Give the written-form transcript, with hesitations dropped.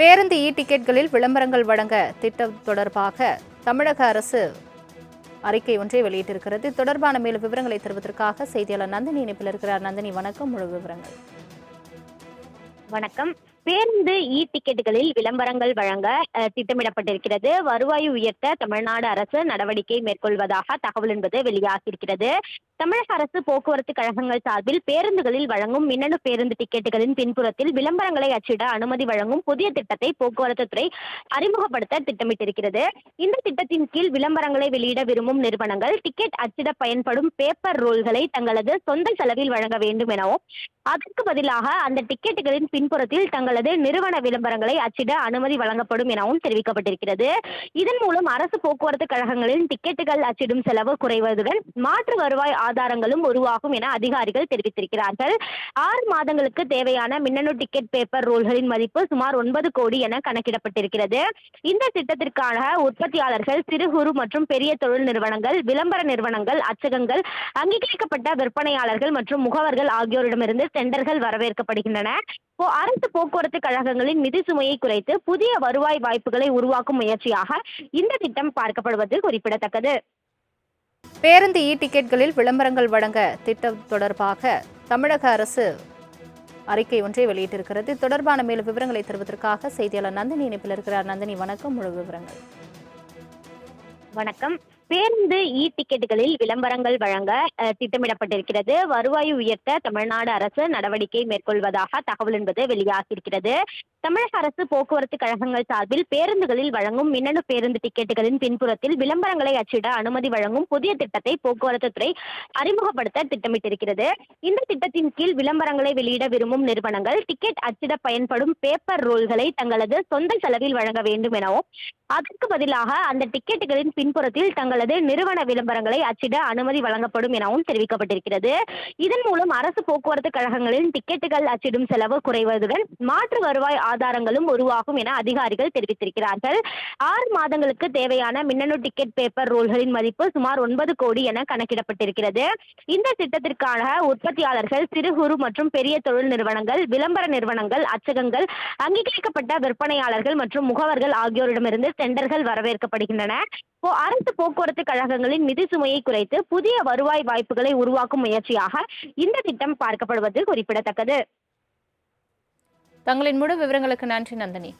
பேருந்து டிக்கெட்களில் விளம்பரங்கள் வழங்க திட்டம் தொடர்பாக தமிழக அரசு அறிக்கை ஒன்றை வெளியிட்டிருக்கிறது. தொடர்பான மேலும் விவரங்களை தருவதற்காக செய்தியாளர் நந்தினி இணைப்பில் இருக்கிறார். நந்தினி, வணக்கம். முழு விவரங்கள். வணக்கம். பேருந்து டிக்கெட்டுகளில் விளம்பரங்கள் வழங்க திட்டமிடப்பட்டிருக்கிறது. வருவாய் உயர்த்த தமிழ்நாடு அரசு நடவடிக்கை மேற்கொள்வதாக தகவல் என்பது வெளியாகியிருக்கிறது. தமிழக அரசு போக்குவரத்து கழகங்கள் சார்பில் பேருந்துகளில் வழங்கும் மின்னணு பேருந்து டிக்கெட்டுகளின் பின்புறத்தில் விளம்பரங்களை அச்சிட அனுமதி வழங்கும் புதிய திட்டத்தை போக்குவரத்து துறை அறிமுகப்படுத்த திட்டமிட்டிருக்கிறது. இந்த திட்டத்தின் கீழ் விளம்பரங்களை வெளியிட விரும்பும் நிறுவனங்கள் டிக்கெட் அச்சிட பயன்படும் பேப்பர் ரோல்களை தங்களது சொந்த செலவில் வழங்க வேண்டும் எனவும், அதற்கு பதிலாக அந்த டிக்கெட்டுகளின் பின்புறத்தில் தங்களது நிறுவன விளம்பரங்களை அச்சிட அனுமதி வழங்கப்படும் எனவும் தெரிவிக்கப்பட்டிருக்கிறது. இதன் மூலம் அரசு போக்குவரத்து கழகங்களின் டிக்கெட்டுகள் அச்சிடும் செலவு குறைவதுடன் மாற்று வருவாய் ஆதாரங்களும் உருவாகும் என அதிகாரிகள் தெரிவித்திருக்கிறார்கள். 6 மாதங்களுக்கு தேவையான மின்னணு டிக்கெட் பேப்பர் ரோல்களின் மதிப்பு சுமார் 9 கோடி என கணக்கிடப்பட்டிருக்கிறது. இந்த திட்டத்திற்கான உற்பத்தியாளர்கள், சிறு குறு மற்றும் பெரிய தொழில் நிறுவனங்கள், விளம்பர நிறுவனங்கள், அச்சகங்கள், அங்கீகரிக்கப்பட்ட விற்பனையாளர்கள் மற்றும் முகவர்கள் ஆகியோரிடமிருந்து டெண்டர்கள் வரவேற்கப்படுகின்றன. அரசு போக்குவரத்து கழகங்களின் நிதி சுமையை குறைத்து புதிய வருவாய் வாய்ப்புகளை உருவாக்கும் முயற்சியாக இந்த திட்டம் பார்க்கப்படுவது குறிப்பிடத்தக்கது. பேருந்து டிக்கெட்களில் விளம்பரங்கள் வழங்க திட்டம் தொடர்பாக தமிழக அரசு அறிக்கை ஒன்றை வெளியிட்டிருக்கிறது. தொடர்பான மேலும் விவரங்களை தருவதற்காக செய்தியாளர் நந்தினி இணைப்பில் இருக்கிறார். நந்தினி, வணக்கம். முழு விவரங்கள். வணக்கம். பேருந்து டிக்கெட்டுகளில் விளம்பரங்கள் வழங்க திட்டமிடப்பட்டிருக்கிறது. வருவாய் உயர்த்த தமிழ்நாடு அரசு நடவடிக்கை மேற்கொள்வதாக தகவல் என்பது வெளியாகியிருக்கிறது. தமிழக அரசு போக்குவரத்து கழகங்கள் சார்பில் பேருந்துகளில் வழங்கும் மின்னணு பேருந்து டிக்கெட்டுகளின் பின்புறத்தில் விளம்பரங்களை அச்சிட அனுமதி வழங்கும் புதிய திட்டத்தை போக்குவரத்து துறை அறிமுகப்படுத்த திட்டமிட்டிருக்கிறது. இந்த திட்டத்தின் கீழ் விளம்பரங்களை வெளியிட விரும்பும் நிறுவனங்கள் டிக்கெட் அச்சிட பயன்படும் பேப்பர் ரோல்களை தங்களது சொந்த செலவில் வழங்க வேண்டும் எனவும், அதற்கு பதிலாக அந்த டிக்கெட்டுகளின் பின்புறத்தில் தங்களது நிறுவன விளம்பரங்களை அச்சிட அனுமதி வழங்கப்படும் எனவும் தெரிவிக்கப்பட்டிருக்கிறது. இதன் மூலம் அரசு போக்குவரத்து கழகங்களின் டிக்கெட்டுகள் அச்சிடும் செலவு குறைவதுடன் மாற்று வருவாய் ஆதாரங்களும் உருவாகும் என அதிகாரிகள் தெரிவித்திருக்கிறார்கள். 6 மாதங்களுக்கு தேவையான மின்னணு டிக்கெட் பேப்பர் ரோல்களின் மதிப்பு சுமார் 9 கோடி என கணக்கிடப்பட்டிருக்கிறது. இந்த திட்டத்திற்கான உற்பத்தியாளர்கள், சிறு குறு மற்றும் பெரிய தொழில் நிறுவனங்கள், விளம்பர நிறுவனங்கள், அச்சகங்கள், அங்கீகரிக்கப்பட்ட விற்பனையாளர்கள் மற்றும் முகவர்கள் ஆகியோரிடமிருந்து டெண்டர்கள் வரவேற்கப்படுகின்றன. அரசு போக்குவரத்து கழகங்களின் நிதி சுமையை குறைத்து புதிய வருவாய் வாய்ப்புகளை உருவாக்கும் முயற்சியாக இந்த திட்டம் பார்க்கப்படுவது குறிப்பிடத்தக்கது. தங்களின் முழு விவரங்களுக்கு நன்றி, நந்தினி.